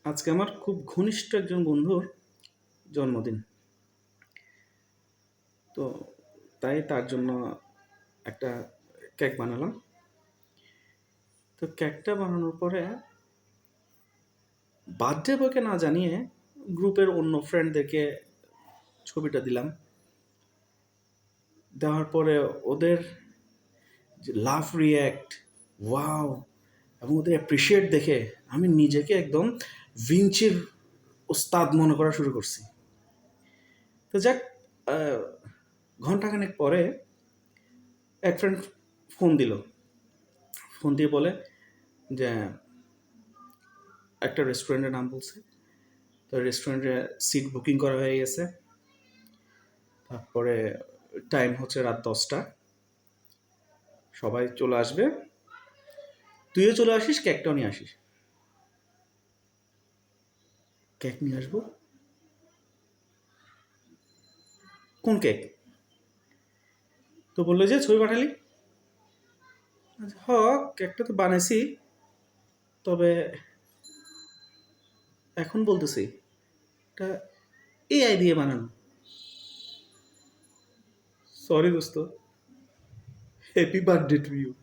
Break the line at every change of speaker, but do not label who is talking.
আজকে আমার খুব ঘনিষ্ঠ একজন বন্ধুর জন্মদিন। তো তাই তার জন্য একটা কেক বানালাম। তো কেকটা বানানোর পরে বার্থডে বয়কে না জানিয়ে গ্রুপের অন্য ফ্রেন্ডদেরকে ছবিটা দিলাম। দেওয়ার পরে ওদের যে লাভ রিয়্যাক্ট, ওয়াও, এবং ওদের অ্যাপ্রিসিয়েট দেখে আমি নিজেকে একদম ভিঞ্চির ওস্তাদ মনে করা শুরু করছি। তো যাক, আহ, ঘন্টাখানেক পরে এক ফ্রেন্ড ফোন দিল। ফোন দিয়ে বলে যে একটা রেস্টুরেন্টের নাম বলছে। তো রেস্টুরেন্টে সিট বুকিং করা হয়ে গেছে। তারপরে টাইম হচ্ছে রাত 10টা। সবাই চলে আসবে, তুইও চলে আসিস, কেকটাও নিয়ে আসিস। কেক নিয়ে আসবো? কোন কেক? তো বললো যে ছবি পাঠালি। হ, কেকটা তো বানাইছি, তবে এখন বলতেছি এটা এআই দিয়ে বানানো। সরি দোস্ত, হ্যাপি বার্থডে টু ইউ।